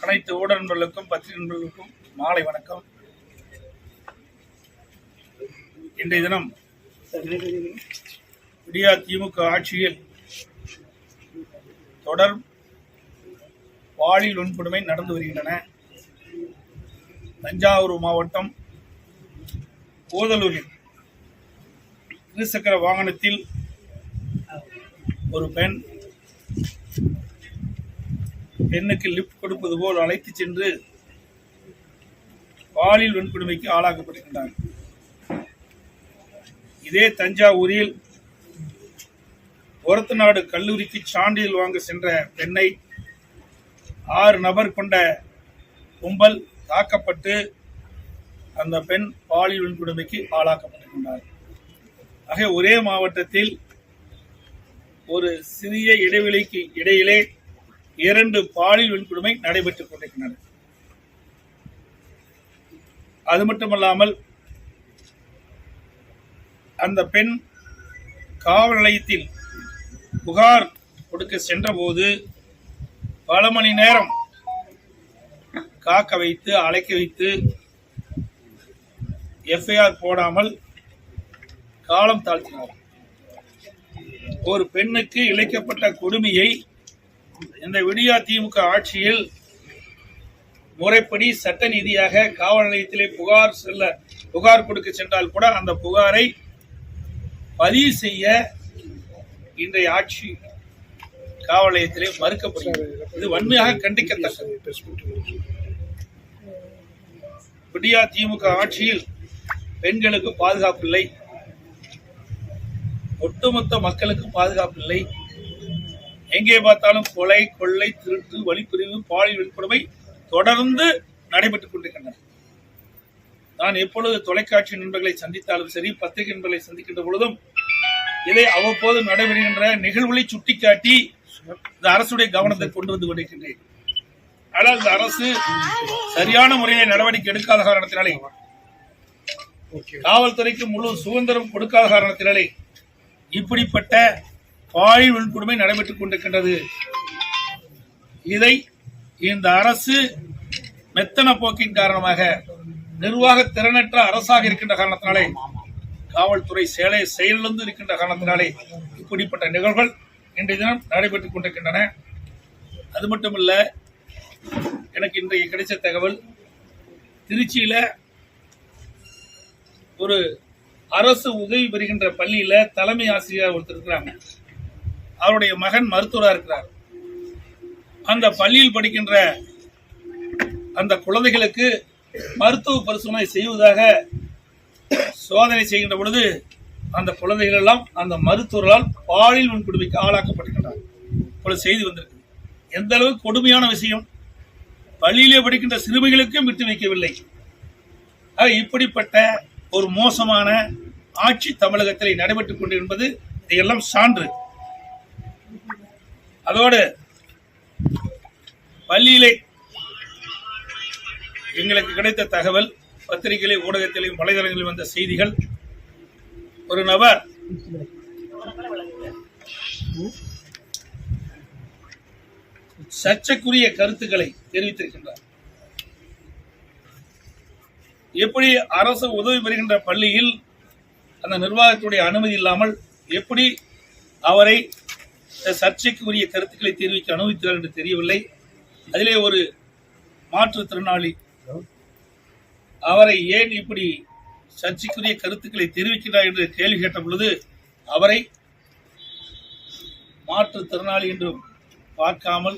அனைத்து ஊடக நண்பர்களுக்கும் பத்திரிகை நண்பர்களுக்கும் மாலை வணக்கம். இன்றைய தினம் விடியா திமுக ஆட்சியில் தொடர் பாலியல் வன்கொடுமை நடந்து வருகின்றன. தஞ்சாவூர் மாவட்டம் ஓதலூரில் இருசக்கர வாகனத்தில் ஒரு பெண்ணுக்கு லிப்ட் கொடுப்பது போல் அழைத்து சென்று பாலியல் வன்கொடுமைக்கு ஆளாக்கப்படுகின்றார். இதே தஞ்சாவூரில் ஒரத்தநாடு கல்லூரிக்கு சான்றிதழ் வாங்க சென்ற பெண்ணை 6 நபர் கொண்ட கும்பல் தாக்கப்பட்டு அந்த பெண் பாலியல் வன்கொடுமைக்கு ஆளாக்கப்பட்டிருக்கின்றார். ஆக ஒரே மாவட்டத்தில் ஒரு சிறிய இடைவெளிக்கு இடையிலே 2 பாலியல் வன்கொடுமை நடைபெற்றுக் கொண்டிருக்கின்றன. அது மட்டுமல்லாமல் அந்த பெண் காவல் நிலையத்தில் புகார் கொடுக்க சென்ற போது பல மணி நேரம் காக்க வைத்து அழைக்க வைத்து எஃப்ஐஆர் போடாமல் காலம் தாழ்த்தினார். ஒரு பெண்ணுக்கு இழைக்கப்பட்ட கொடுமையை இந்த விடியா திமுக ஆட்சியில் முறைப்படி சட்ட நீதியாக காவல் நிலையத்திலே புகார் கொடுக்க சென்றால் கூட அந்த புகாரை பதிவு செய்ய இன்றைய ஆட்சி காவல் நிலையத்திலே மறுக்கப்படுகிறது. இது வன்மையாக கண்டிக்கத்தக்கது. விடியா திமுக ஆட்சியில் பெண்களுக்கு பாதுகாப்பு இல்லை, ஒட்டுமொத்த மக்களுக்கு பாதுகாப்பு இல்லை. எங்கே பார்த்தாலும் கொலை, கொள்ளை, திருட்டு, வழிப்பிரிவு, பாலியல் வன்கொடுமை தொடர்ந்து நடைபெற்றுக் கொண்டிருக்கின்றன. நான் எப்பொழுது தொலைக்காட்சி நண்பர்களை சந்தித்தாலும் சரி, பத்திரிகை நண்பர்களை சந்திக்கின்ற பொழுதும் இதை அவ்வப்போது நடைபெறுகின்ற நிகழ்வுகளை சுட்டிக்காட்டி இந்த அரசுடைய கவனத்தை கொண்டு வந்து கொண்டிருக்கின்றேன். ஆனால் இந்த அரசு சரியான முறையில் நடவடிக்கை எடுக்காத காரணத்தினாலே, காவல்துறைக்கு முழு சுதந்திரம் கொடுக்காத காரணத்தினாலே இப்படிப்பட்ட பாலியல் வன்கொடுமை நடைபெற்றுக் கொண்டிருக்கின்றது. இதை இந்த அரசு மெத்தன போக்கின் காரணமாக, நிர்வாக திறனற்ற அரசாக இருக்கின்ற காரணத்தினாலே, காவல்துறை செயலிழந்து இருக்கின்ற காரணத்தினாலே இப்படிப்பட்ட நிகழ்வுகள் இன்றைய தினம் நடைபெற்றுக் கொண்டிருக்கின்றன. அது மட்டுமல்ல, எனக்கு இன்றைக்கு கிடைச்ச தகவல், திருச்சியில ஒரு அரசு உதவி பெறுகின்ற பள்ளியில தலைமை ஆசிரியர் ஒருத்தர் இருக்கிறாங்க. அவருடைய மகன் மருத்துவராக இருக்கிறார். அந்த பள்ளியில் படிக்கின்ற அந்த குழந்தைகளுக்கு மருத்துவ பரிசோதனை செய்வதாக சோதனை செய்கின்ற பொழுது அந்த குழந்தைகள் எல்லாம் அந்த மருத்துவர்களால் பாலியல் வன்கொடுமைக்கு ஆளாக்கப்படுகின்றனர். ஒரு செய்தி வந்திருக்கு. எந்த அளவுக்கு கொடுமையான விஷயம்! பள்ளியிலே படிக்கின்ற சிறுமிகளுக்கும் விட்டு வைக்கவில்லை. இப்படிப்பட்ட ஒரு மோசமான ஆட்சி தமிழகத்தில் நடைபெற்றுக் கொண்டிருப்பது இதையெல்லாம் சான்று. அதோடு பள்ளியிலே எங்களுக்கு கிடைத்த தகவல், பத்திரிகையிலே, ஊடகத்திலேயும் வலைதளங்களில் வந்த செய்திகள், ஒரு நபர் சர்ச்சைக்குரிய கருத்துக்களை தெரிவித்திருக்கின்றார். எப்படி அரசு உதவி பெறுகின்ற பள்ளியில் அந்த நிர்வாகத்துடைய அனுமதி இல்லாமல் எப்படி அவரை சர்ச்சைக்குரிய கருத்துக்களை தெரிவிக்க அனுமதித்தார் என்று தெரியவில்லை. அதிலே ஒரு மாற்றுத்திறனாளி அவரை ஏன் இப்படி சர்ச்சைக்குரிய கருத்துக்களை தெரிவிக்கிறார் என்று கேள்வி கேட்ட பொழுது அவரை மாற்றுத்திறனாளி என்று பார்க்காமல்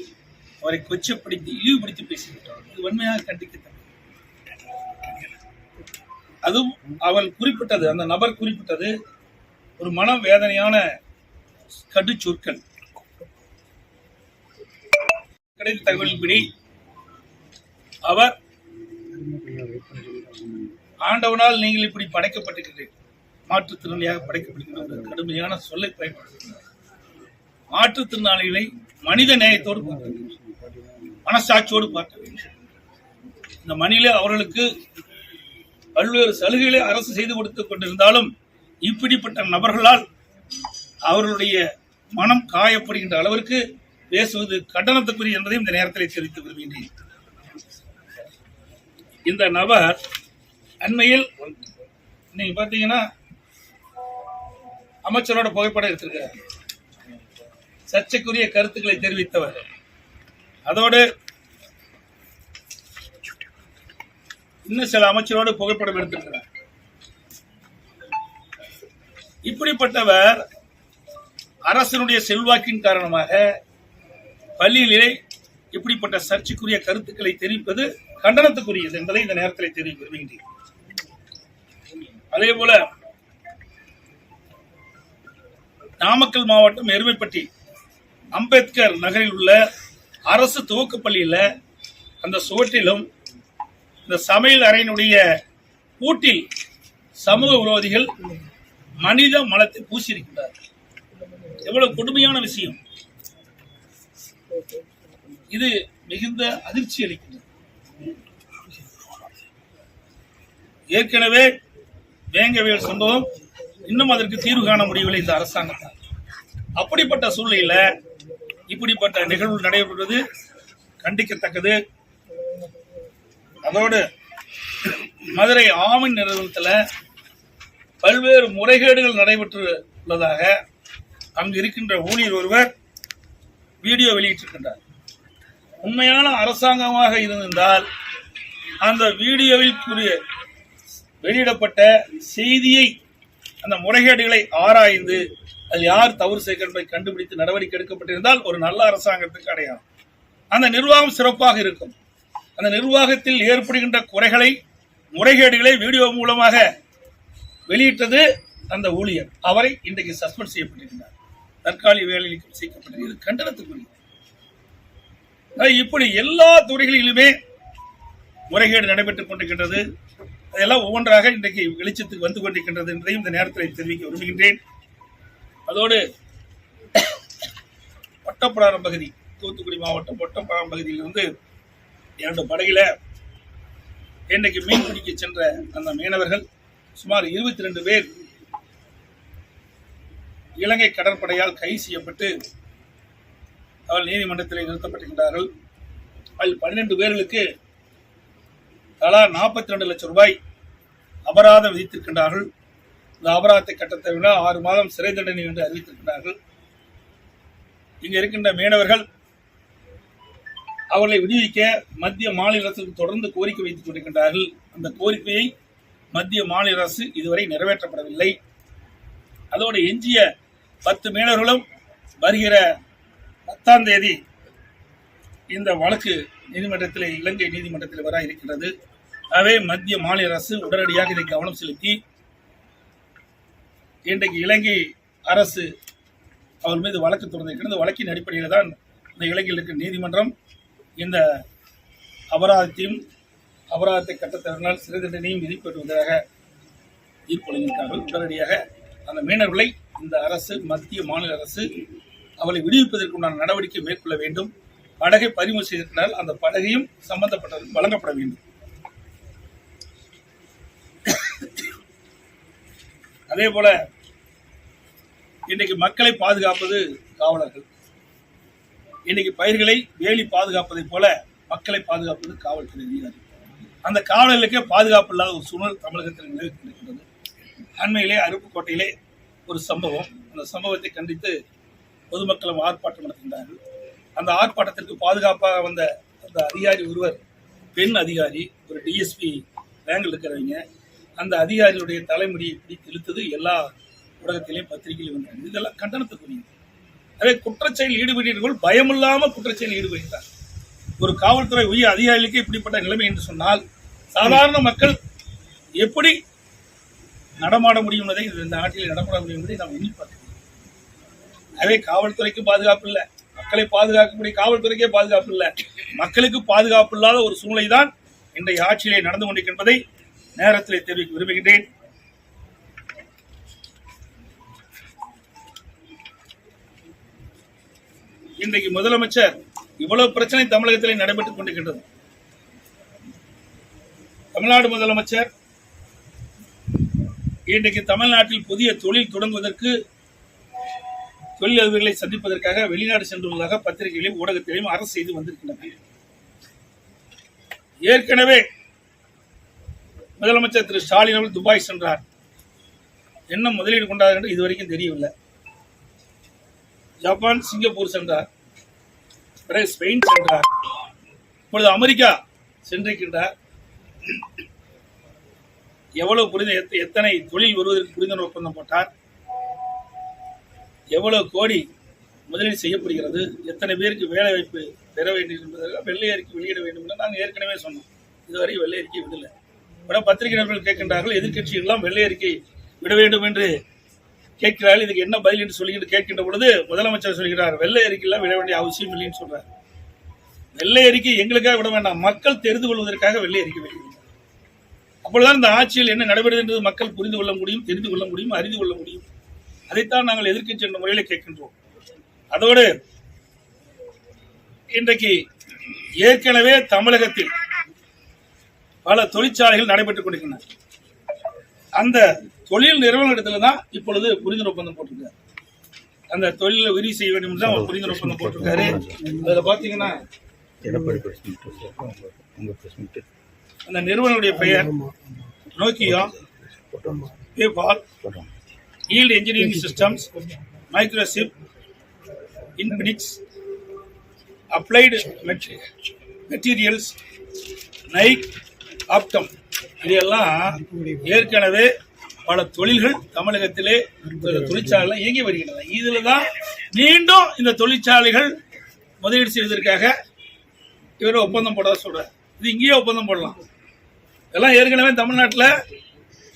அவரை கொச்சப்படுத்தி இழிவுபடுத்தி பேசிவிட்டார். இது வன்மையாக கண்டிக்கத்தக்கது. அதுவும் அவள் குறிப்பிட்டது, அந்த நபர் குறிப்பிட்டது ஒரு மன வேதனையான கடு சொற்கள். கிடைத்த தகவலின்படி அவர், ஆண்டவனால் நீங்கள் இப்படி படைக்கப்பட்டிருக்கிறீர்கள், மாற்றுத்திறனாளியாக படைக்கப்பட்டிருக்கிற கடுமையான சொல்லை பயன்படுத்துகிறார். மாற்றுத்திறனாளிகளை மனித நேயத்தோடு பார்க்க வேண்டும், மனசாட்சியோடு பார்க்க வேண்டும். இந்த மண்ணிலே அவர்களுக்கு பல்வேறு சலுகைகளை அரசு செய்து கொடுத்துக் கொண்டிருந்தாலும் இப்படிப்பட்ட நபர்களால் அவர்களுடைய மனம் காயப்படுகின்ற அளவிற்கு பேசுவது கண்டனத்துக்குரிய என்பதையும் இந்த நேரத்தில் தெரிவித்து விரும்புகின்றேன். இந்த நபர் அண்மையில் நீங்க பாத்தீங்கன்னா அமைச்சரோட புகைப்படம் எடுத்திருக்கிறார். சர்ச்சைக்குரிய கருத்துக்களை தெரிவித்தவர். அதோடு இன்னும் சில அமைச்சரோடு புகைப்படம் எடுத்திருக்கிறார். இப்படிப்பட்டவர் அரசனுடைய செல்வாக்கின் காரணமாக பள்ளியிலே இப்படிப்பட்ட சர்ச்சைக்குரிய கருத்துக்களை தெரிவிப்பது கண்டனத்துக்குரியது என்பதை இந்த நேரத்தில் தெரிவிக்க விரும்புகிறேன். அதே போல நாமக்கல் மாவட்டம் எருமைப்பட்டி அம்பேத்கர் நகரில் உள்ள அரசு துவக்க பள்ளியில் அந்த சுவற்றிலும் இந்த சமையல் அறையினுடைய பூட்டில் சமூக விரோதிகள் மனித மலத்தை பூசியிருக்கிறார்கள். எவ்வளவு கொடுமையான விஷயம் இது! மிகுந்த அதிர்ச்சி அளிக்கிறது. ஏற்கனவே வேங்கவேல் சம்பவம் இன்னும் அதற்கு தீர்வு காண முடியவில்லை இந்த அரசாங்கத்தால். அப்படிப்பட்ட சூழ்நிலையில இப்படிப்பட்ட நிகழ்வு நடைபெறுவது கண்டிக்கத்தக்கது. அதோடு மதுரை ஆமீன் நிறுவனத்தில் பல்வேறு முறைகேடுகள் நடைபெற்று உள்ளதாக அங்கு இருக்கின்ற ஊழியர் ஒருவர் வீடியோ வெளியிட்டிருக்கின்றார். உண்மையான அரசாங்கமாக இருந்திருந்தால் அந்த வீடியோவில் வெளியிடப்பட்ட செய்தியை, அந்த முறைகேடுகளை ஆராய்ந்து அது யார் தவறு செய்ய கண்டுபிடித்து நடவடிக்கை எடுக்கப்பட்டிருந்தால் ஒரு நல்ல அரசாங்கத்துக்கு அடையாளம். அந்த நிர்வாகம் சிறப்பாக இருக்கும். அந்த நிர்வாகத்தில் ஏற்படுகின்ற குறைகளை, முறைகேடுகளை வீடியோ மூலமாக வெளியிட்டது அந்த ஊழியர். அவரை இன்றைக்கு சஸ்பெண்ட் செய்யப்பட்டிருக்கிறார். தற்காலிக வேலையில் செய்யப்பட்டது. இது கண்டனத்துக்குரியது. இப்படி எல்லா துறைகளிலுமே முறைகேடு நடைபெற்றுக் கொண்டிருக்கின்றது. அதெல்லாம் ஒவ்வொன்றாக இன்றைக்கு வெளிச்சத்துக்கு வந்து கொண்டிருக்கின்றது என்பதையும் இந்த நேரத்தில் தெரிவிக்க விரும்புகின்றேன். அதோடு ஒட்டப்பிடாரம் பகுதி, தூத்துக்குடி மாவட்டம் ஒட்டப்பிடாரம் பகுதியிலிருந்து 2 படகில இன்றைக்கு மீன் பிடிக்க சென்ற அந்த மீனவர்கள் சுமார் 22 பேர் இலங்கை கடற்படையால் கைது செய்யப்பட்டு அவர்கள் நீதிமன்றத்தில் நிறுத்தப்பட்டிருக்கிறார்கள். அதில் 12 பேர்களுக்கு தலா 42 லட்சம் ரூபாய் அபராதம் விதித்திருக்கின்றார்கள். இந்த அபராதத்தை கட்டத்தை விட 6 மாதம் சிறை தண்டனை என்று அறிவித்திருக்கிறார்கள். இங்கு இருக்கின்ற மீனவர்கள் அவர்களை விடுவிக்க மத்திய மாநில அரசுக்கு தொடர்ந்து கோரிக்கை வைத்துக் கொண்டிருக்கின்றார்கள். அந்த கோரிக்கையை மத்திய மாநில அரசு இதுவரை நிறைவேற்றப்படவில்லை. அதோடு எஞ்சிய 10 மீனவர்களும் வருகிற 10ஆம் தேதி இந்த வழக்கு நீதிமன்றத்தில், இலங்கை நீதிமன்றத்தில் வர இருக்கிறது. ஆகவே மத்திய மாநில அரசு உடனடியாக இதை கவனம் செலுத்தி இன்றைக்கு இலங்கை அரசு அவர் மீது வழக்கு தொடர்ந்திருக்கிறது. இந்த வழக்கின் அடிப்படையில் தான் இந்த இலங்கையில் இருக்கிற நீதிமன்றம் இந்த அபராதத்தை கட்டத்தவர்களால் சிறை தண்டனையும் விதிப்பட்டுவதாக தீர்ப்பு வழங்கியிருக்கிறார்கள். உடனடியாக அந்த மீனவர்களை இந்த அரசு, மத்திய மாநில அரசு அவளை விடுவிப்பதற்குண்டான நடவடிக்கை மேற்கொள்ள வேண்டும். படகை பறிமுதல் செய்திருக்கிறால் அந்த படகையும் சம்பந்தப்பட்டவர்கள் வழங்கப்பட வேண்டும். அதே போல இன்றைக்கு மக்களை பாதுகாப்பது காவலர்கள். இன்னைக்கு பயிர்களை வேலி பாதுகாப்பதை போல மக்களை பாதுகாப்பது காவல்துறை அதிகாரி. அந்த காவலர்களுக்கே பாதுகாப்பு இல்லாத ஒரு சூழல் தமிழகத்தில் நிலவி கொண்டிருக்கிறது. அண்மையிலே அருப்புக்கோட்டையிலே ஒரு சம்பவம். அந்த சம்பவத்தை கண்டித்து பொதுமக்களும் ஆர்ப்பாட்டம் நடத்துகின்றார்கள். அந்த ஆர்ப்பாட்டத்திற்கு பாதுகாப்பாக வந்த அந்த அதிகாரி ஒருவர் பெண் அதிகாரி, ஒரு டிஎஸ்பி ரேங்கில் இருக்கிறவங்க, அந்த அதிகாரியுடைய தலைமுடியை பிடித்து இழுத்தது எல்லா ஊடகத்திலையும் பத்திரிகையிலும் வந்தாங்க. இதெல்லாம் கண்டனத்துக்குரியது. அதே குற்றச்செயல் ஈடுபட்டவர்கள் பயமில்லாமல் குற்றச்செயல் ஈடுபடுகிறார். ஒரு காவல்துறை உயர் அதிகாரிகளுக்கு இப்படிப்பட்ட நிலைமை என்று சொன்னால் சாதாரண மக்கள் எப்படி நடமாட முடியும் என்பதை, இந்த நாட்டில் நடமாட முடியும் என்பதை நாம் எண்ணி பார்க்கிறோம். அதே காவல்துறைக்கு பாதுகாப்பு இல்லை, மக்களை பாதுகாக்கக்கூடிய காவல்துறைக்கே பாதுகாப்பு இல்லை, மக்களுக்கு பாதுகாப்பு இல்லாத ஒரு சூழ்நிலை தான் இன்றைய ஆட்சியிலே நடந்து கொண்டிருக்கின்றதை நேரத்தில் தெரிவிக்க விரும்புகின்றேன். இன்றைக்கு முதலமைச்சர் இவ்வளவு பிரச்சனை தமிழகத்தில் நடைபெற்றுக் கொண்டிருக்கின்றது. தமிழ்நாடு முதலமைச்சர் இன்றைக்கு தமிழ்நாட்டில் புதிய தொழில் தொடங்குவதற்கு தொழிலதிபர்களை சந்திப்பதற்காக வெளிநாடு சென்றுள்ளதாக பத்திரிகைகளையும் ஊடகத்திலையும் அரசு செய்து வந்திருக்கின்றன. ஏற்கனவே முதலமைச்சர் திரு ஸ்டாலின் அவர்கள் துபாய் சென்றார். என்ன முதலீடு கொண்டார் என்று இதுவரைக்கும் தெரியவில்லை. ஜப்பான், சிங்கப்பூர் சென்றார். பிறகு ஸ்பெயின் சென்றார். இப்பொழுது அமெரிக்கா சென்றிருக்கின்றார். எவ்வளவு எத்தனை தொழில் வருவதற்கு புரிந்துணர்வு ஒப்பந்தம் போட்டார், எவ்வளவு கோடி முதலீடு செய்யப்படுகிறது, எத்தனை பேருக்கு வேலை வாய்ப்பு பெற வேண்டும் என்பதற்காக வெள்ளை அறிக்கை வெளியிட வேண்டும் என்று நாங்கள் ஏற்கனவே சொன்னோம். இதுவரை வெள்ளை அறிக்கை விடலை. பல பத்திரிகை நண்பர்கள் கேட்கின்றார்கள், எதிர்கட்சிகள் எல்லாம் வெள்ளை அறிக்கை விட வேண்டும் என்று கேட்கிறார்கள், இதுக்கு என்ன பதில் என்று சொல்லிட்டு கேட்கின்ற பொழுது முதலமைச்சர் சொல்கிறார், வெள்ளை அறிக்கையெல்லாம் விட வேண்டிய அவசியம் இல்லைன்னு சொல்றார். வெள்ளை அறிக்கை எங்களுக்காக விட வேண்டாம், மக்கள் தெரிந்து கொள்வதற்காக வெள்ளை அறிக்கை வெளியிடுகிறார். அப்பொழுதுதான் இந்த ஆட்சியில் என்ன நடைபெறுகிறது என்பது மக்கள் புரிந்து கொள்ள முடியும், தெரிந்து கொள்ள முடியும், அறிந்து கொள்ள முடியும். அதைத்தான் நாங்கள் எதிர்க்கட்சி என்ற முறையில் கேட்கின்றோம். அதோடு இன்றைக்கு ஏற்கனவே தமிழகத்தில் பல தொழிற்சாலைகள் நடைபெற்றுக் கொண்டிருக்கின்றன. அந்த தொழில் நிறுவனத்தில் தான் இப்பொழுது புரிந்துணர்வு ஒப்பந்தம் போட்டிருக்காரு. அந்த தொழிலை விரிவு செய்ய வேண்டும் என்று அவர் புரிந்துணர்வு ஒப்பந்தம் போட்டிருக்காரு. அதுல பாத்தீங்கன்னா அந்த நிறுவனுடைய பெயர் Nokia, PayPal, yield engineering systems, microchip, Infinix, applied materials, Nike, Optom. இதெல்லாம் ஏற்கனவே பல தொழில்கள் தமிழகத்திலே தொழிற்சாலைகள் இயங்கி வருகின்றன. இதுல தான் மீண்டும் இந்த தொழிற்சாலைகள் முதலீடு செய்வதற்காக இவர் ஒப்பந்தம் போட சொல்றார். இது இங்கேயே ஒப்பந்தம் போடலாம். இதெல்லாம் ஏற்கனவே தமிழ்நாட்டில்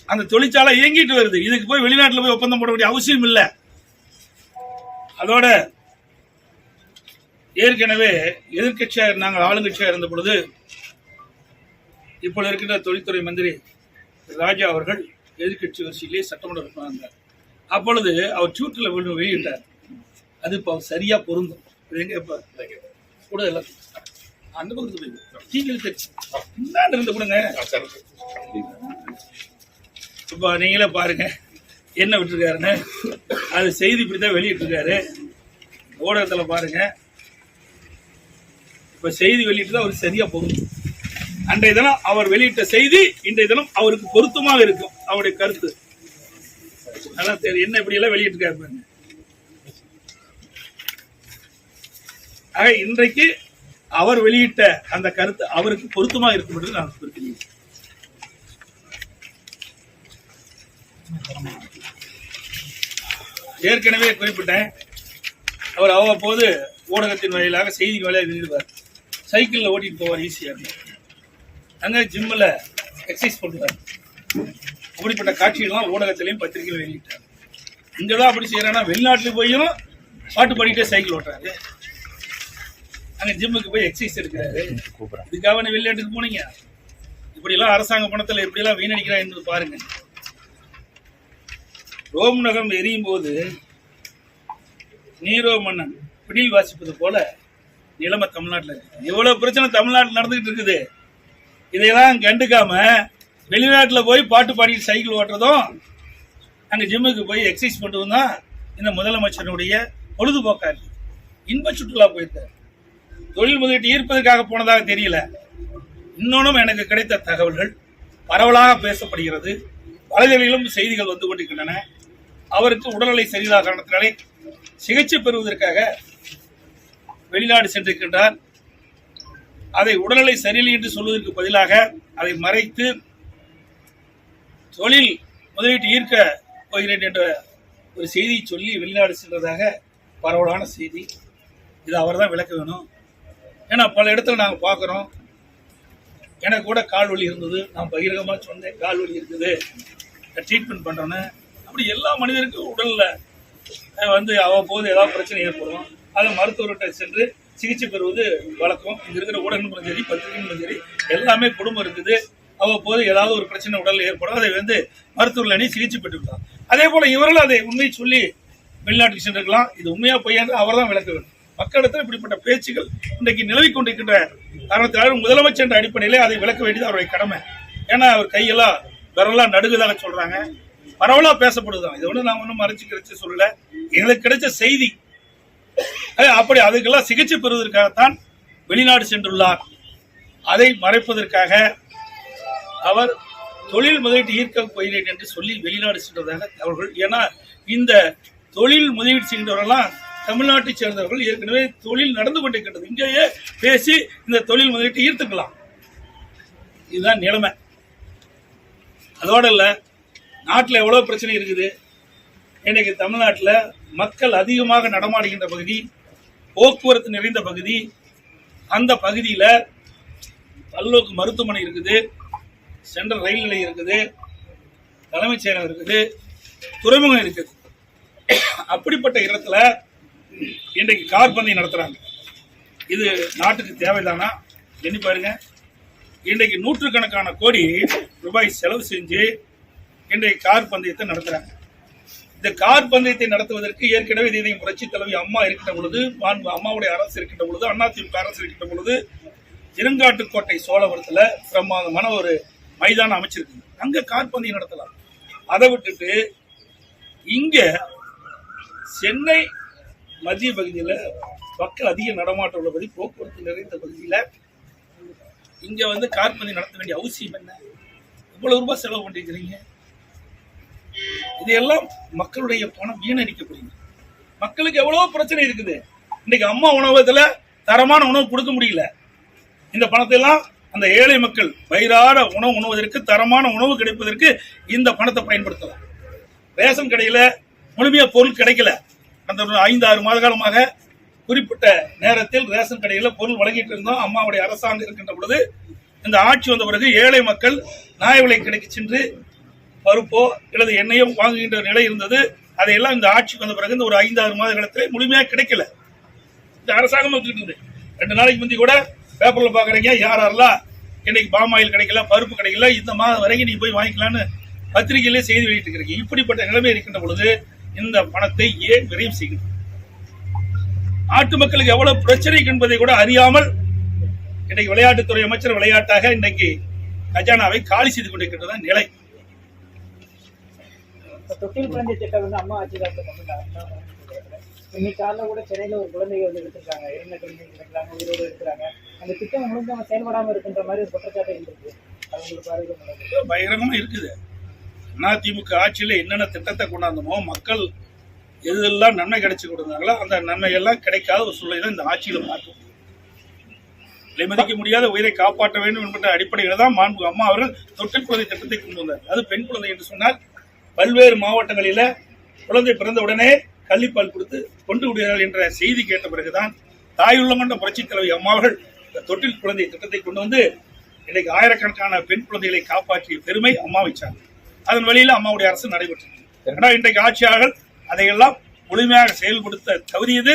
அந்த தொழிற்சாலை இயங்கிட்டு வருது. இதுக்கு போய் வெளிநாட்டில் போய் ஒப்பந்தம் போட வேண்டிய அவசியம் இல்லை. அதோட ஏற்கனவே எதிர்கட்சியாக நாங்கள் ஆளுங்கட்சியாக இருந்த பொழுது இப்பொழுது இருக்கின்ற தொழில்துறை மந்திரி ராஜா அவர்கள் எதிர்கட்சி வரிசையிலே சட்டமன்ற உறுப்பினர். அப்பொழுது அவர் ட்விட்டர்ல வெளியிட்டார். அது இப்போ சரியா பொருந்தும். கூட அந்த இருந்து கொடுங்க. இப்ப நீங்களே பாருங்க என்ன விட்டுருக்காருன்னு. அது செய்தி இப்படித்தான் வெளியிட்டு இருக்காரு. ஊடகத்துல பாருங்க. இப்ப செய்தி வெளியிட்டு தான் அவருக்கு சரியா பொருந்தும். அன்றைய தினம் அவர் வெளியிட்ட செய்தி இன்றைய தினம் அவருக்கு பொருத்தமாக இருக்கும். அவருடைய கருத்து அதான் தெரியும். என்ன இப்படி எல்லாம் வெளியிட்டு இருக்காரு. ஆக இன்றைக்கு அவர் வெளியிட்ட அந்த கருத்து அவருக்கு பொருத்தமாக இருக்கும் என்று நான் குறிப்பிடுகிறேன். ஏற்கனவே குறிப்பிட்டேன். அவர் அவ்வப்போது ஊடகத்தின் வாயிலாக செய்தி வாயிலாக வெளியிடுவார். சைக்கிள்ல ஓட்டிட்டு போவார் ஈஸியா. அங்க ஜிம்ல எக்ஸசைஸ் பண்றாரு. அப்படிப்பட்ட காட்சிகள்லாம் ஊடகத்திலையும் பத்திரிகையில் வெளியிட்டார். இங்கதான் அப்படி செய்யறாங்கன்னா வெளிநாட்டுல போயும் பாட்டு பாடிட்டே சைக்கிள் ஓட்டுறாரு. அங்க ஜிம்முக்கு போய் எக்ஸசைஸ் எடுக்கிறாரு. இதுக்காக வெளிநாட்டுக்கு போனீங்க. இப்படி எல்லாம் அரசாங்க பணத்துல எப்படி எல்லாம் வீணடிக்கிறா என்பது பாருங்க. ரோம் நகரம் எரியும் போது நீரோ மன்னன் பிடில் வாசிப்பது போல நிலைமை தமிழ்நாட்டில் இருக்கு. இவ்வளவு பிரச்சனை தமிழ்நாட்டில் நடந்துகிட்டு இருக்குது. இதையெல்லாம் கண்டுக்காம வெளிநாட்டில் போய் பாட்டு பாடிட்டு சைக்கிள் ஓட்டுறதும் அங்க ஜிம்முக்கு போய் எக்ஸசைஸ் பண்ணுறதும் தான் இந்த முதலமைச்சருடைய பொழுதுபோக்கா இருக்கு. இன்ப சுற்றுலா போயிருக்காரு. தொழில் முதலீட்டு ஈர்ப்பதற்காக போனதாக தெரியல. இன்னொன்னும் எனக்கு கிடைத்த தகவல்கள் பரவலாக பேசப்படுகிறது. வலைதளங்களிலும் செய்திகள் வந்து கொண்டிருக்கின்றன. அவருக்கு உடல்நிலை சரியில்லாத காரணத்தினாலே சிகிச்சை பெறுவதற்காக வெளிநாடு சென்றிருக்கின்றார். அதை உடல்நிலை சரியில்லை என்று சொல்வதற்கு பதிலாக அதை மறைத்து தொழில் முதலீட்டு ஈர்க்க போகிறேன் என்ற ஒரு செய்தியை சொல்லி வெளிநாடு சென்றதாக பரவலான செய்தி. இது அவர் தான் விளக்க வேணும். ஏன்னா பல இடத்துல நாங்கள் பார்க்குறோம். எனக்கு கூட கால் வலி இருந்தது. நான் பகிரங்கமாக சொன்னேன், கால் வலி இருக்குது, ட்ரீட்மெண்ட் பண்ணுறோன்னு. அப்படி எல்லா மனிதருக்கும் உடலில் அவ்வப்போது ஏதாவது பிரச்சனை ஏற்படும். அதை மருத்துவர்கிட்ட சென்று சிகிச்சை பெறுவது வழக்கம். இங்கே இருக்கிற ஊடகங்களும் சரி, பத்திரிகைகளும் சரி, எல்லாமே குடும்பம் இருக்குது. அவ்வப்போது ஏதாவது ஒரு பிரச்சனை உடலில் ஏற்படும். அதை மருத்துவர்கள் அணி சிகிச்சை பெற்றுக்கலாம். அதே போல இவர்கள் அதை உண்மையை சொல்லி வெளிநாட்டுக்கு சென்றிருக்கலாம். இது உண்மையா பொய்யா அவர் தான் விளக்க வேண்டும். மக்களிடத்தில் இப்படிப்பட்ட பேச்சுகள் இன்றைக்கு நிலவிக் கொண்டிருக்கின்ற காரணத்தினால முதலமைச்சர் என்ற அடிப்படையிலே அதை விளக்க வேண்டியது அவருடைய கடமை. ஏன்னா அவர் கையெல்லாம் விரலாம் நடுகுதாக சொல்றாங்க, பரவலா பேசப்படுதுதான். இது ஒண்ணு நான் ஒன்றும் மறைச்சு கிடைச்சு சொல்லல, எங்களுக்கு கிடைச்ச செய்தி. அப்படி அதுக்கெல்லாம் சிகிச்சை பெறுவதற்காகத்தான் வெளிநாடு சென்றுள்ளார். அதை மறைப்பதற்காக அவர் தொழில் முதலீட்டு ஈர்க்க போகிறேன் என்று சொல்லி வெளிநாடு சென்றதாக தகவல்கள். ஏன்னா இந்த தொழில் முதலீடு செய்கின்றவர்கள்லாம் தமிழ்நாட்டை சேர்ந்தவர்கள், ஏற்கனவே தொழில் நடந்து கொண்டிருக்கின்றது, இங்கேயே பேசி இந்த தொழில் முதலீட்டை ஈர்த்துக்கலாம். இதுதான் நிலைமை. அதோட இல்ல, நாட்டில் எவ்வளவு பிரச்சனை இருக்குது. இன்னைக்கு தமிழ்நாட்டில் மக்கள் அதிகமாக நடமாடுகின்ற பகுதி, போக்குவரத்து நிறைந்த பகுதி. அந்த பகுதியில் பல்நோக்கு மருத்துவமனை இருக்குது, சென்ட்ரல் ரயில் நிலையம் இருக்குது, தலைமைச் செயலகம் இருக்குது, துறைமுகம் இருக்குது. அப்படிப்பட்ட இடத்துல இன்றைக்கு கார் பந்தயம் நடத்துறாங்க. இது நாட்டுக்கு தேவைதானா? எண்ணி பாருங்க. இன்றைக்கு நூற்றுக்கணக்கான கோடி ரூபாய் செலவு செஞ்சு இன்றைக்கு கார் பந்தயத்தை நடத்துறாங்க. இந்த கார் பந்தயத்தை நடத்துவதற்கு ஏற்கனவே இதை புரட்சி தலைவி அம்மா இருக்கின்ற பொழுது, அம்மாவுடைய அரசு இருக்கின்ற பொழுது, அதிமுக அரசு இருக்கின்ற பொழுது இருங்காட்டுக்கோட்டை சோழபுரத்துல பிரமாதமான ஒரு மைதானம் அமைச்சிருக்கு. அங்க கார் பந்தயம் நடத்தலாம். அதை விட்டுட்டு இங்க சென்னை மத்திய பகுதியில் மக்கள் அதிக நடமாட்டம் உள்ள பகுதி, போக்குவரத்து நிறைந்த பகுதியில் இங்க வந்து கார் பந்தயம் நடத்த வேண்டிய அவசியம் என்ன? இவ்வளவு ரூபாய் செலவு பண்ணிருக்கிறீங்க. இதையெல்லாம் மக்களுடைய பணம் வீணடிக்கப்படுகிறது. மக்களுக்கு எவ்வளவு பிரச்சனை இருக்குது. இன்னைக்கு அம்மா உணவகத்துல தரமான உணவு கொடுக்க முடியல. இந்த பணத்தை எல்லாம் அந்த ஏழை மக்கள் வயிறார உணவு உண்ணுவதற்கு, தரமான உணவு கிடைப்பதற்கு இந்த பணத்தை பயன்படுத்தலாம். ரேஷன் கடையில முழுமையா பொருள் கிடைக்கல. அந்த 5-6 மாத காலமாக குறிப்பிட்ட நேரத்தில் ரேஷன் கடையில பொருள் வழங்கிட்டு இருந்தோம். அம்மாவுடைய அரசாங்கம் இருக்கின்ற பொழுது இந்த ஆட்சி வந்த பிறகு ஏழை மக்கள் நியாய விலை கிடைக்க சென்று பருப்போ அல்லது எண்ணெயோ வாங்குகின்ற நிலை இருந்தது. அதையெல்லாம் இந்த ஆட்சி வந்த பிறகு இந்த ஒரு 5-6 மாத காலத்திலே முழுமையாக கிடைக்கல. இந்த அரசாங்கம் இருந்தது. 2 நாளைக்கு முந்தி கூட பேப்பர்ல பாக்குறீங்க, யாரெல்லாம் இன்னைக்கு பாமாயில் கிடைக்கல, பருப்பு கிடைக்கல, இந்த மாதம் வரைக்கும் நீ போய் வாங்கிக்கலான்னு பத்திரிகையிலே செய்தி வெளியிட்டு இருக்கிறீங்க. இப்படிப்பட்ட நிலைமை இருக்கின்ற பொழுது இந்த பணத்தை ஏன் விரைவு செய்கிறது? நாட்டு மக்களுக்கு எவ்வளவு பிரச்சனை என்பதை கூட அறியாமல் இன்னைக்கு விளையாட்டுத்துறை அமைச்சர் விளையாட்டாக இன்னைக்கு கஜானாவை காலி செய்து கொண்டிருக்கின்றத நிலை. தொட்டில் குழந்தை திட்டம் வந்து அம்மா ஆட்சி காலத்தை கொண்டுட்டாங்க. இன்னைக்கு காலையில் கூட சென்னையில ஒரு குழந்தைங்க வந்து எடுத்திருக்காங்க, 2 குழந்தைங்க இருக்கிறாங்க, உயிரோடு இருக்கிறாங்க. அந்த திட்டம் முழுக்க செயல்படாம இருக்கின்ற மாதிரி ஒரு குற்றச்சாட்டு இருக்கு. அது உங்களுக்கு பயங்கரமா இருக்குது. அதிமுக ஆட்சியில என்னென்ன திட்டத்தை கொண்டாந்தமோ, மக்கள் எதெல்லாம் நன்மை கிடைச்சு கொடுத்தாங்களோ அந்த நன்மை எல்லாம் கிடைக்காத ஒரு சூழ்நிலை தான் இந்த ஆட்சியில பார்க்கும். விலை மதிக்க முடியாத உயிரை காப்பாற்ற வேண்டும் என்ற அடிப்படையில் தான் மாண்பு அம்மா அவர்கள் தொட்டில் குழந்தை திட்டத்தை கொண்டு வந்தார். அது பெண் குழந்தை என்று சொன்னால் பல்வேறு மாவட்டங்களில குழந்தை பிறந்த உடனே கள்ளிப்பால் கொடுத்து கொண்டு விடுகிறார்கள் என்ற செய்தி கேட்ட பிறகுதான் தாயுள்ளம் கொண்ட புரட்சி தலைவி அம்மா அவர்கள் இந்த தொட்டில் குழந்தை திட்டத்தை கொண்டு வந்து இன்னைக்கு ஆயிரக்கணக்கான பெண் குழந்தைகளை காப்பாற்றிய பெருமை அம்மா வச்சாங்க. அதன் வழியில் அம்மாவுடைய அரசு நடைபெற்றது. ஆனால் இன்றைக்கு ஆட்சியாளர்கள் அதையெல்லாம் முழுமையாக செயல்படுத்த தவறியது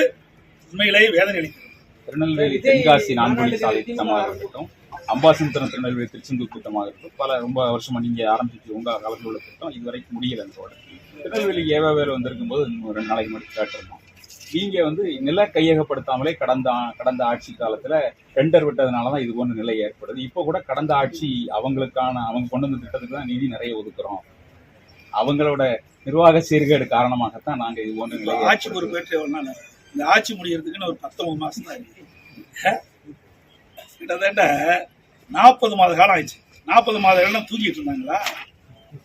உண்மையிலேயே வேதனை அளிக்கிறது. திருநெல்வேலி தென்காசி 4 வழி சாலை திட்டமாக இருக்கட்டும், அம்பாசமுத்திரம் திருநெல்வேலி திருச்செந்தூர் திட்டமாக இருக்கட்டும், ரொம்ப வருஷமா நீங்க ஆரம்பிச்சு உங்க காலத்தில் உள்ள திட்டம் இதுவரைக்கும் முடியல. திருநெல்வேலி ஏவாவேல வந்திருக்கும் போது 2 நாளைக்கு மட்டும் கேட்டிருந்தோம். நீங்க வந்து நில கையகப்படுத்தாமலே கடந்த ஆட்சி காலத்துல டெண்டர் விட்டதுனாலதான் இது போன்ற நிலை ஏற்படுது. இப்போ கூட கடந்த ஆட்சி அவங்க கொண்டு வந்த திட்டத்துக்கு தான் நிதி நிறைய ஒதுக்குறோம், அவங்களோட நிர்வாக சீர்கேடு காரணமாகத்தான் நாங்க இது போன்ற நிலை. ஆட்சி பொறுப்பேற்ற இந்த ஆட்சி முடியறதுக்குன்னு ஒரு 19 மாசம் தான் இருக்கு. கிட்டத்தட்ட 40 மாத காலம் ஆயிடுச்சு. 40 மாத காலம் தூக்கிட்டு இருந்தாங்களா?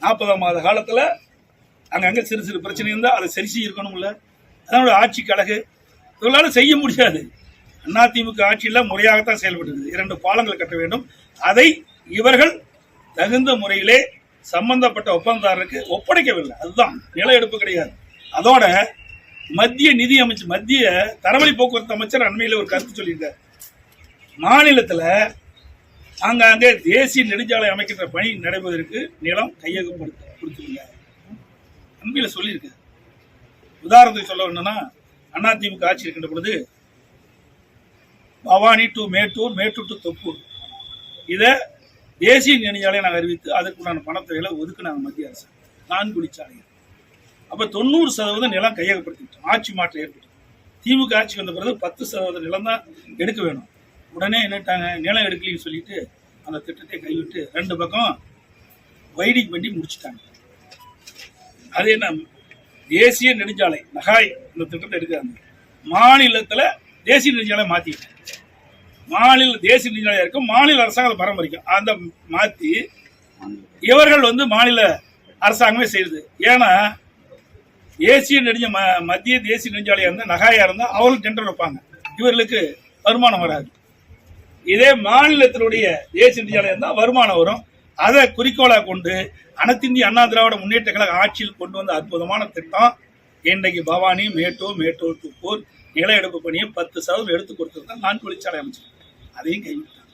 40 மாத காலத்துல அங்கங்க சிறு சிறு பிரச்சனை இருந்தா அதை சரி செய்யணும்ல. அதனோட ஆட்சிக்கு அழகு இவங்களால செய்ய முடியாது. அதிமுக ஆட்சியில் முறையாகத்தான் செயல்பட்டு 2 பாலங்கள் கட்ட வேண்டும். அதை இவர்கள் தகுந்த முறையிலே சம்பந்தப்பட்ட ஒப்பந்ததாரருக்கு ஒப்படைக்கவில்லை. அதுதான் நில எடுப்பு கிடையாது. அதோட மத்திய நிதி அமைச்சர், மத்திய தரவழி போக்குவரத்து அமைச்சர் அண்மையில் ஒரு கருத்து சொல்லியிருக்கார். மாநிலத்தில் ஆங்காங்கே தேசிய நெடுஞ்சாலை அமைக்கின்ற பணி நடைபெறுவதற்கு நிலம் கையகப்படுத்த கொடுத்துருங்க அண்மையில் சொல்லியிருக்கார். உதாரணத்துக்கு சொல்ல வேணும்னா, அதிமுக ஆட்சி இருக்கின்ற பொழுது பவானி டு மேட்டூர், மேட்டூர் டு தொப்பூர் இதை தேசிய நெடுஞ்சாலையை நாங்கள் அறிவித்து அதற்குண்டான பணத்தொகைகளை ஒதுக்குனாங்க மத்திய அரசு. 4 வழிச்சாலைகள். அப்ப 90% நிலம் கையகப்படுத்திட்டோம். ஆட்சி மாற்றம் ஏற்பட்டு திமுக ஆட்சி வந்த பிறகு 10% நிலம் தான் எடுக்க வேணும். உடனே என்னட்டாங்க, நிலம் எடுக்கலன்னு சொல்லிட்டு அந்த திட்டத்தை கைவிட்டு 2 பக்கம் வைடிங் பண்ணி முடிச்சுட்டாங்க. அது என்ன, தேசிய நெடுஞ்சாலை நகாய் இந்த திட்டத்தை எடுக்கிறாங்க. மாநிலத்தில் தேசிய நெடுஞ்சாலை மாத்திட்டாங்க. மாநில தேசிய நெடுஞ்சாலையா இருக்கும், மாநில அரசாங்கம் பராமரிக்கும். அந்த மாத்தி இவர்கள் வந்து மாநில அரசாங்கமே செய்யுது. ஏன்னா மத்திய தேசிய நெடுஞ்சாலையா இருந்தா நகாயா இருந்தா அவர்களுக்கு டெண்டர் வைப்பாங்க, இவர்களுக்கு வருமானம் வராது. இதே மாநிலத்தினுடைய தேசிய நெடுஞ்சாலையா இருந்தா வருமானம் வரும். அதை குறிக்கோளா கொண்டு அனைத்து இந்திய அண்ணா திராவிட முன்னேற்ற கழக ஆட்சியில் கொண்டு வந்த அற்புதமான திட்டம் இன்றைக்கு பவானி, மேட்டூர் தூப்பூர் நில எடுப்பு பணியை 10% எடுத்து கொடுத்துருந்தா 4 வழிச்சாலை அமைச்சர் அதையும் கைவிட்டாங்க.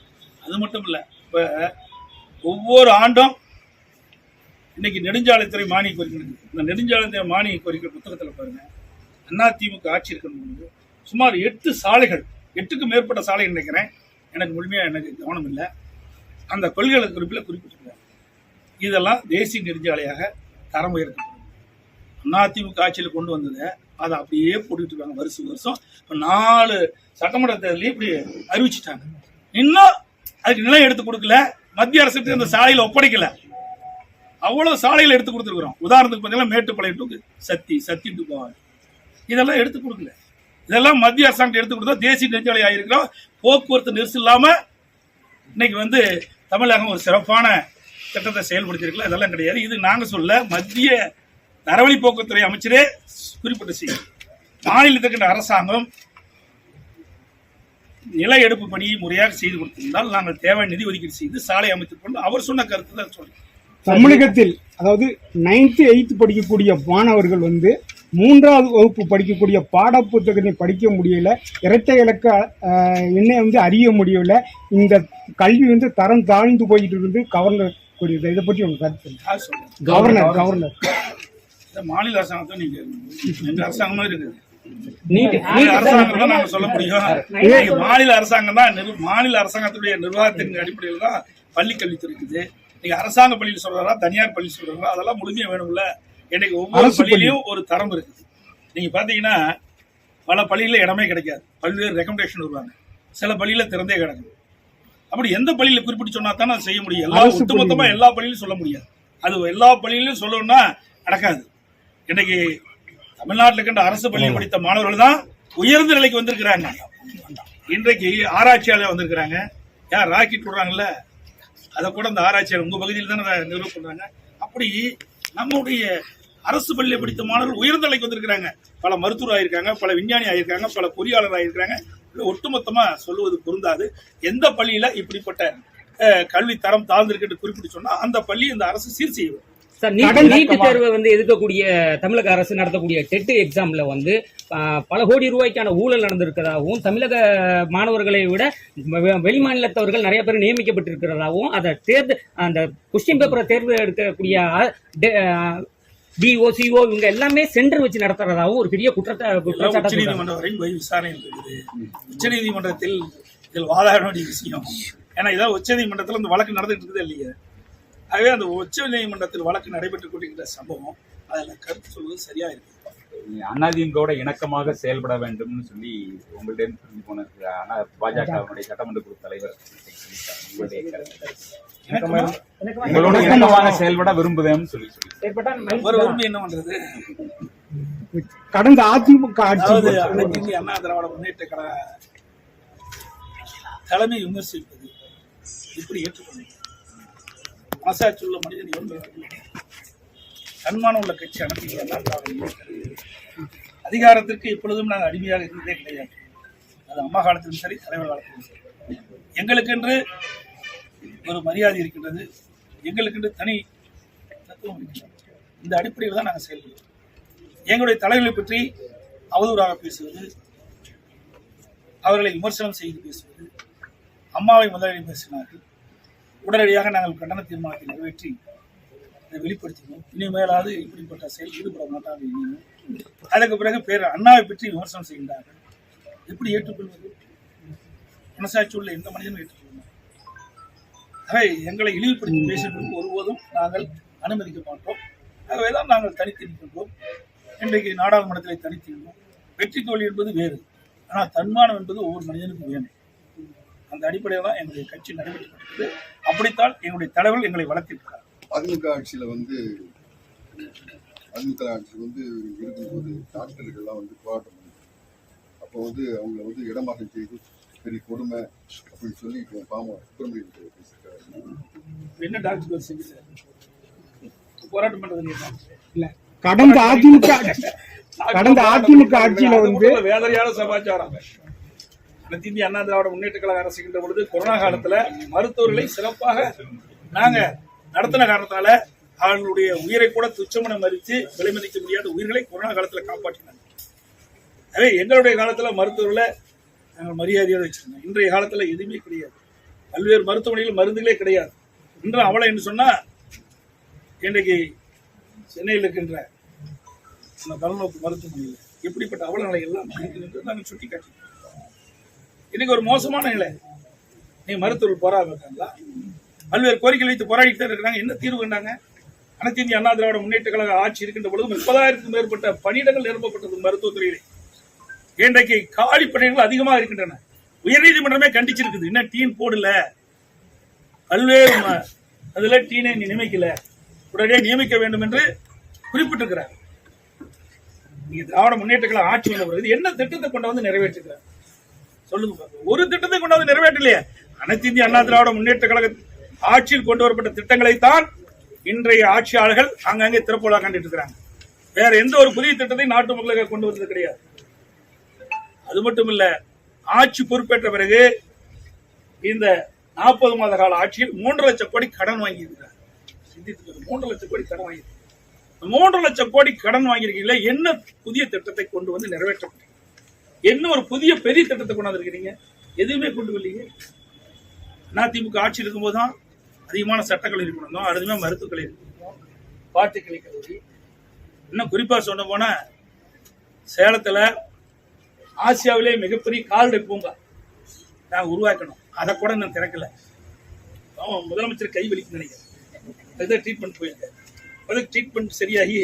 அது மட்டும் இல்ல, இப்ப ஒவ்வொரு ஆண்டும் இன்னைக்கு நெடுஞ்சாலைத்துறை மானிய கோரிக்கை, இந்த நெடுஞ்சாலைத்துறை மானிய கோரிக்கை புத்தகத்தில் பாருங்க, அதிமுக ஆட்சி இருக்கணும் சுமார் 8 சாலைகள், 8க்கும் மேற்பட்ட சாலை நினைக்கிறேன், எனக்கு முழுமையா எனக்கு கவனம் இல்லை, அந்த கொள்கை குறிப்பில் குறிப்பிட்டிருக்காங்க. இதெல்லாம் தேசிய நெடுஞ்சாலையாக தரம் உயர்த்தப்படும். அதிமுக ஆட்சியில் கொண்டு வந்ததை அதை அப்படியே போட்டுட்டு இருக்காங்க வருஷம். இப்போ 4 சட்டமன்ற தேர்தலையும் இப்படி அறிவிச்சுட்டாங்க. இன்னும் அதுக்கு நிலம் எடுத்து கொடுக்கல, மத்திய அரசுக்கு அந்த சாலையில் ஒப்படைக்கல. அவ்வளவு சாலைகள் எடுத்து கொடுத்துருக்குறோம். உதாரணத்துக்கு பார்த்தீங்கன்னா மேட்டுப்பாளையம் டு சத்தி டு போவாங்க, இதெல்லாம் எடுத்து கொடுக்கல. இதெல்லாம் மத்திய அரசாங்கம் எடுத்து கொடுத்தா தேசிய நெடுஞ்சாலை ஆகிருக்கிறோம். போக்குவரத்து நெரிசல் இல்லாம இன்னைக்கு வந்து தமிழகம் ஒரு சிறப்பான திட்டத்தை செயல்படுத்திருக்கலாம். இதெல்லாம் கிடையாது. இது நாங்க சொல்ல, மத்திய தரவழி போக்குவரத்துறை அமைச்சரே குறிப்பிட்ட செய்யும். மாநிலத்திற்கு அரசாங்கம் நில எடுப்பு பணியை முறையாக செய்து கொடுத்திருந்தால் நாங்கள் தேவையான நிதி ஒதுக்கீடு செய்து சாலை அமைத்துக் கொண்டு அவர் சொன்ன கருத்து தான் சொல்றேன். தமிழகத்தில் அதாவது 9th 8th படிக்கக்கூடிய மாணவர்கள் வந்து 3வது வகுப்பு படிக்கக்கூடிய பாடப்புத்தகத்தை படிக்க முடியல, இரட்டை இலக்க எண்ணை வந்து அறிய முடியல. இந்த கல்வி வந்து தரம் தாழ்ந்து போயிட்டு இருந்து கவர்னர் கூடியது. இதை பற்றி உங்க கருத்து? கவர்னர் மாநில அரசாங்கத்தை நீங்க எங்க அரசாங்கமா இருக்குது, அரசாங்கம் தான் நாங்க சொல்ல முடியும். மாநில அரசாங்கம் தான், மாநில அரசாங்கத்துடைய நிர்வாகத்தின் அடிப்படையில் தான் பள்ளி கல்வித்துறை இருக்குது. நீங்க அரசாங்க பள்ளியில் சொல்றாரா தனியார் பள்ளி சொல்றாங்களா, அதெல்லாம் முழுமையா வேணும்ல. இன்னைக்கு ஒவ்வொரு பள்ளியிலையும் ஒரு தரம் இருக்குது. நீங்க பாத்தீங்கன்னா பல பள்ளியில இடமே கிடைக்காது, பல்வேறு ரெக்கமெண்டேஷன் வருவாங்க, சில பள்ளியில திறந்தே கிடக்கும். அப்படி எந்த பள்ளியில குறிப்பிட்டு சொன்னா தான் செய்ய முடியும். எல்லாம் ஒட்டுமொத்தமா எல்லா பள்ளியிலும் சொல்ல முடியாது. அது எல்லா பள்ளியிலும் சொல்லணும்னா நடக்காது. இன்னைக்கு தமிழ்நாட்டில் இருக்கின்ற அரசு பள்ளியில் படித்த மாணவர்கள் தான் உயர்ந்த நிலைக்கு வந்திருக்கிறாங்க. இன்றைக்கு ஆராய்ச்சியாளர் வந்திருக்கிறாங்க. யார் ராக்கெட் விடுறாங்கல்ல, அதை கூட அந்த ஆராய்ச்சியாளர் உங்க பகுதியில் தானே நிறுவனம் பண்றாங்க. அப்படி நம்முடைய அரசு பள்ளியில் படித்த மாணவர்கள் உயர்ந்த நிலைக்கு வந்திருக்கிறாங்க. பல மருத்துவர் ஆயிருக்காங்க, பல விஞ்ஞானி ஆயிருக்காங்க, பல பொறியாளர் ஆயிருக்காங்க. ஒட்டுமொத்தமா சொல்லுவது பொருந்தாது. எந்த பள்ளியில இப்படிப்பட்ட கல்வி தரம் தாழ்ந்திருக்கு குறிப்பிட்டு சொன்னா அந்த பள்ளி இந்த அரசு சீர் செய்யும். நீட் தேர்வை வந்து எதிர்க்கக்கூடிய தமிழக அரசு நடத்தக்கூடிய டெட் எக்ஸாம்ல வந்து பல கோடி ரூபாய்க்கான ஊழல் நடந்திருக்கிறதாகவும், தமிழக மாணவர்களை விட வெளிமாநிலத்தவர்கள் நிறைய பேர் நியமிக்கப்பட்டிருக்கிறதாகவும், அதை அந்த கொஸ்டின் பேப்பரை தேர்வு எடுக்கக்கூடிய டிஓசிஓ இவங்க எல்லாமே சென்டர் வச்சு நடத்துறதாகவும் ஒரு பெரிய குற்றச்சாட்டு உச்சநீதிமன்றம் வரை விசாரணை இருக்குது. உச்சநீதிமன்றத்தில் இதில் வாதாட வேண்டிய விஷயம். ஏன்னா இதான் உச்சநீதிமன்றத்தில் அந்த வழக்கு நடந்துட்டு இருக்குது இல்லையா. ஆகவே அந்த உச்ச நீதிமன்றத்தில் வழக்கு நடைபெற்றுக் கொண்டிருக்கிற சம்பவம் அதில் கருத்து சொல்வது சரியா இருக்கு. அதிமுகவோட இணக்கமாக செயல்பட வேண்டும்னு சொல்லி உங்கள்கிட்ட போன பாஜகவுடைய சட்டமன்ற குழு தலைவர் உங்களோட இணக்கமாக செயல்பட விரும்புதேன்னு சொல்லி ஒரு விரும்பி என்ன பண்றது? கடந்த அதிமுக ஆட்சி அண்ணா திராவிட முன்னேற்ற கழக தலைமை விமர்சிப்பது இப்படி ஏற்றுக்கொள்ள மனசாட்சி உள்ள மனிதன் தன்மானம் உள்ள கட்சி அனைத்து அதிகாரத்திற்கு எப்பொழுதும் நாங்கள் அடிமையாக இருந்ததே கிடையாது. அது அம்மா காலத்திலும் சரி, தலைவர் காலத்திலும் சரி. எங்களுக்கென்று ஒரு மரியாதை இருக்கின்றது, எங்களுக்கென்று தனி தத்துவம் இருக்கின்றது. இந்த அடிப்படையில் தான் நாங்கள் செயல்படுவோம். எங்களுடைய தலைவர்களை பற்றி அவதூறாக பேசுவது, அவர்களை விமர்சனம் செய்து பேசுவது, அம்மாவை முதலில் பேசினார்கள். உடனடியாக நாங்கள் கண்டன தீர்மானத்தை நிறைவேற்றி அதை வெளிப்படுத்தினோம். இனிமேலாவது இப்படிப்பட்ட செயல் ஈடுபட மாட்டார்கள். அதுக்கு பிறகு பேர் அண்ணாவை பற்றி விமர்சனம் செய்கின்றார்கள். எப்படி ஏற்றுக்கொள்வது? மனசாட்சி உள்ள எந்த மனிதனும் ஏற்றுக்கொள்வார். ஆகவே எங்களை இழிவுபடுத்தி பேசுவதற்கு ஒருபோதும் நாங்கள் அனுமதிக்க மாட்டோம். ஆகவேதான் நாங்கள் தனித்து நிற்கின்றோம். இன்றைக்கு நாடாளுமன்றத்தில் தனித்து நின்றோம். வெற்றி தோல்வி என்பது வேறு, ஆனால் தன்மானம் என்பது ஒவ்வொரு மனிதனுக்கும் வேணும். அந்த அடிப்படையில் தான் எங்களுடைய கட்சி நடைபெற்று அப்படித்தான் எங்களுடைய தலைவர்கள் எங்களை வளர்த்திருக்கிறார். அதிமுக ஆட்சியில் இருக்கும்போது டாக்டர்கள்லாம் போராட்டம் பண்ணி அப்போ அவங்கள இடமாற்றம் செய்து பெரிய கொடுமை அப்படின்னு சொல்லி இப்போ பாமக பேசியிருக்காரு. என்ன டாக்டர் செஞ்சு போராட்டம் பண்றது இல்லையா? இல்ல கடந்த அதிமுக ஆட்சியில வந்து வேதனையான சமாச்சாரம். அனைத்து இந்திய அண்ணா திராவிட முன்னேற்ற கழக அரசுகின்ற பொழுது கொரோனா காலத்துல மருத்துவர்களை சிறப்பாக நாங்க நடத்தின காரணத்தால அவர்களுடைய உயிரை கூட துச்சமன மதித்து விலை மதிக்க முடியாத உயிர்களை கொரோனா காலத்துல காப்பாற்றினாங்க. அதே எங்களுடைய காலத்துல மருத்துவர்களை நாங்கள் மரியாதையோடு வச்சிருந்தோம். இன்றைய காலத்துல எதுவுமே கிடையாது. பல்வேறு மருத்துவமனைகள் மருந்துகளே கிடையாது. இன்று அவளை என்று சொன்னா இன்றைக்கு சென்னையில் இருக்கின்ற அந்த பல்நோக்கு மருத்துவமனையில் எப்படிப்பட்ட அவலங்களை எல்லாம் என்று நாங்கள் சுட்டி காட்டினோம். இன்னைக்கு ஒரு மோசமான நிலை. நீ மருத்துவர்கள் போராட இருக்காங்களா? பல்வேறு கோரிக்கை வைத்து போராடிட்டு இருக்கிறாங்க. என்ன தீர்வு கண்டாங்க? அனைத்து இந்திய அண்ணா திராவிட முன்னேற்ற கழக ஆட்சி இருக்கின்ற பொழுது 30,000க்கும் மேற்பட்ட பணியிடங்கள் நிரப்பப்பட்டது மருத்துவத்துறையிலே. இன்றைக்கு காலி பணியிடங்கள் அதிகமாக இருக்கின்றன. உயர்நீதிமன்றமே கண்டிச்சிருக்குது. இன்னும் டீன் போடல, பல்வேறு அதுல டீனை நியமிக்கல, உடனே நியமிக்க வேண்டும் என்று குறிப்பிட்டிருக்கிறார். நீங்க திராவிட முன்னேற்ற கழக ஆட்சி வந்த பிறகு என்ன திட்டத்தை கொண்டு வந்து நிறைவேற்றுகிறார் சொல்லுங்க. ஒரு திட்டத்தை கொண்டு வந்து நிறைவேற்றலையே. அனைத்து இந்திய அண்ணா திராவிட முன்னேற்ற கழக ஆட்சியில் கொண்டு வரப்பட்ட திட்டங்களைத்தான் இன்றைய ஆட்சியாளர்கள் அங்கங்கே திறப்புலா கண்டிட்டு இருக்கிறாங்க. வேற எந்த ஒரு புதிய திட்டத்தை நாட்டு மக்களுக்கு கொண்டு வந்தது கிடையாது. அது மட்டும் இல்ல, ஆட்சி பொறுப்பேற்ற பிறகு இந்த 40 மாத கால ஆட்சியில் 3 லட்சம் கோடி கடன் வாங்கியிருக்கிறார். 3 லட்சம் கோடி கடன் வாங்கி 3 லட்சம் கோடி கடன் வாங்கியிருக்கீங்களா? என்ன புதிய திட்டத்தை கொண்டு வந்து நிறைவேற்ற, என்ன ஒரு புதிய பெரிய திட்டத்தை கொண்டு வந்திருக்கிறீங்க? எதுவுமே கொண்டு வரலீங்க. அதிமுக ஆட்சி இருக்கும்போது தான் அதிகமான சட்டக்கல்லூரி கொண்டு வந்தோம், அதுவுமே மருத்துவக் கல்லூரி, பாலிடெக்னிக் கல்லூரி. இன்னும் குறிப்பா சொன்ன போனா சேலத்துல ஆசியாவிலே மிகப்பெரிய கால்நடை பூங்கா நாங்கள் உருவாக்கணும். அதை கூட நான் திறக்கல. முதலமைச்சர் கை வலிக்கு நினைக்கிறேன். ட்ரீட்மெண்ட் போயிருக்கேன். அதுக்கு ட்ரீட்மெண்ட் சரியாகி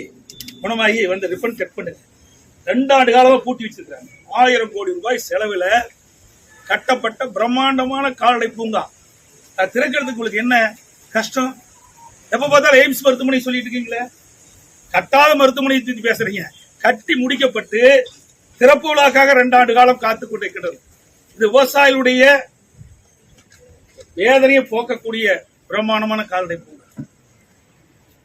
குணமாகி வந்து ரிஃபண்ட் கட் பண்ணுங்க. 2 ஆண்டு காலமா பூட்டி வச்சிருக்காங்க. 1000 கோடி ரூபாய் செலவுல கட்டப்பட்ட பிரம்மாண்டமான கால்நடை பூங்கா. திறக்கிறதுக்கு உங்களுக்கு என்ன கஷ்டம்? எப்ப பார்த்தாலும் எய்ம்ஸ் மருத்துவமனை சொல்லிட்டு இருக்கீங்களே, கட்டாத மருத்துவமனை பத்தி பேசுறீங்க. கட்டி முடிக்கப்பட்டு திறப்பு விழாக்காக 2 ஆண்டு காலம் காத்துக் கொண்டிருக்கிறது. இது விவசாயிகளுடைய வேதனையை போக்கக்கூடிய பிரம்மாண்டமான கால்நடை பூங்கா.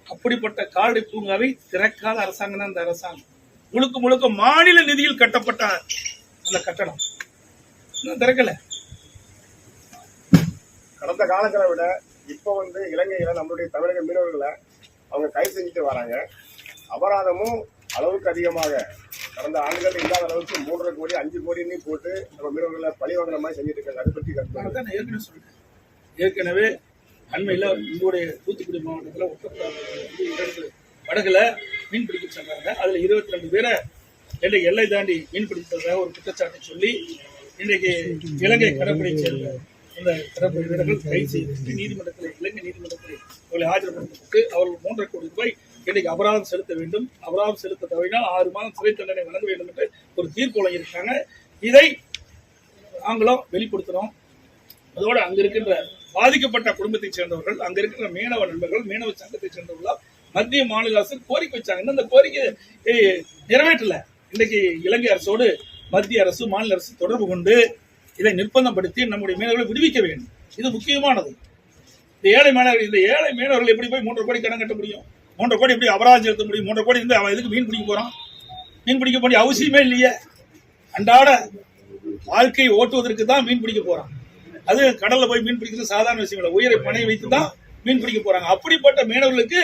அப்படிப்பட்ட கால்நடை பூங்காவை திறக்காத அரசாங்கம் தான் இந்த அரசாங்கம். முழுக்க முழுக்க மாநில நிதியில் கட்டப்பட்ட அந்த கட்டடம் திறக்கல. கடந்த காலங்களை விட இப்ப இலங்கையில நம்மளுடைய தமிழக மீனவர்களை அவங்க கைது செஞ்சுட்டு வராங்க. அபராதமும் அளவுக்கு அதிகமாக கடந்த ஆண்டுகள் இல்லாத அளவுக்கு 3.5 கோடி 5 கோடின்னு போட்டு நம்ம மீனவர்களை பழி வாங்குற மாதிரி செஞ்சுட்டு இருக்காங்க. அதை பற்றி ஏற்கனவே அண்மையில உங்களுடைய தூத்துக்குடி மாவட்டத்தில் ஒட்டப்பட்ட படகுல மீன் பிடிக்க சென்றாங்க. அதுல 22 பேரை எல்லை தாண்டி மீன் பிடித்ததாக ஒரு குற்றச்சாட்டை சொல்லி இன்றைக்கு இலங்கை கடற்படை சேர்ந்த அந்த கடற்படை வீரர்கள் கைது செய்து நீதிமன்றத்தில், இலங்கை நீதிமன்றத்தில் அவர்களை ஆஜர்படுத்தப்பட்டு அவர்கள் 3.5 கோடி ரூபாய் இன்றைக்கு அபராதம் செலுத்த வேண்டும். அபராதம் செலுத்த தவறினால் 6 மாதம் சிறை தண்டனை வழங்க வேண்டும் என்று ஒரு தீர்ப்பு வழங்கியிருக்காங்க. இதை நாங்களும் வெளிப்படுத்துறோம். அதோடு அங்க இருக்கின்ற பாதிக்கப்பட்ட குடும்பத்தைச் சேர்ந்தவர்கள், அங்க இருக்கிற மீனவ நண்பர்கள், மீனவ சங்கத்தை சேர்ந்தவர்களால் மத்திய மாநில அரசு கோரிக்கை வச்சாங்க. இந்த கோரிக்கை நிறைவேற்றல. இன்றைக்கு இலங்கை அரசோடு மத்திய அரசு, மாநில அரசு தொடர்பு கொண்டு இதை நிர்பந்தப்படுத்தி நம்முடைய மீனவர்களை விடுவிக்க வேண்டும். இது முக்கியமானது. இந்த ஏழை மீனவர்கள் எப்படி போய் 3.5 கோடி கடன் கட்ட முடியும்? 3.5 கோடி எப்படி அபராதம் செலுத்த முடியும்? 3.5 கோடி இருந்து அவன் எதுக்கு மீன் பிடிக்க போறான்? மீன் பிடிக்க வேண்டிய அவசியமே இல்லையே. அன்றாட வாழ்க்கையை ஓட்டுவதற்கு தான் மீன் பிடிக்க போறான். அது கடல்ல போய் மீன் பிடிக்கிறது சாதாரண விஷயம் இல்லை. உயிரை பணைய வைத்து தான் மீன் பிடிக்க போறாங்க. அப்படிப்பட்ட மீனவர்களுக்கு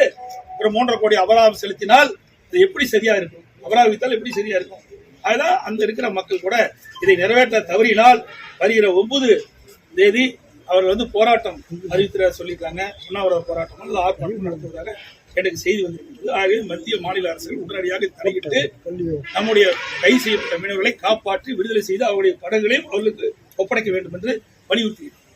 ஒரு 3.5 கோடி அபராதம் செலுத்தினால் இது எப்படி சரியா இருக்கும்? அபராதம் வித்தால் எப்படி சரியா இருக்கும்? அதுதான் அந்த இருக்கிற மக்கள் கூட இதை நிறைவேற்ற தவறினால் வருகிற 9 தேதி அவர்கள் போராட்டம் அறிவித்து சொல்லியிருக்காங்க. உண்ணாவிரத போராட்டம் அல்லது ஆர்ப்பாட்டம் நடத்துவதாக எனக்கு செய்தி வந்திருக்கிறது. ஆகவே மத்திய மாநில அரசுகள் உடனடியாக தலையிட்டு நம்முடைய கைது செய்யப்பட்ட மீனவர்களை காப்பாற்றி விடுதலை செய்து அவருடைய படகுகளையும் அவர்களுக்கு ஒப்படைக்க வேண்டும் என்று வலியுறுத்தி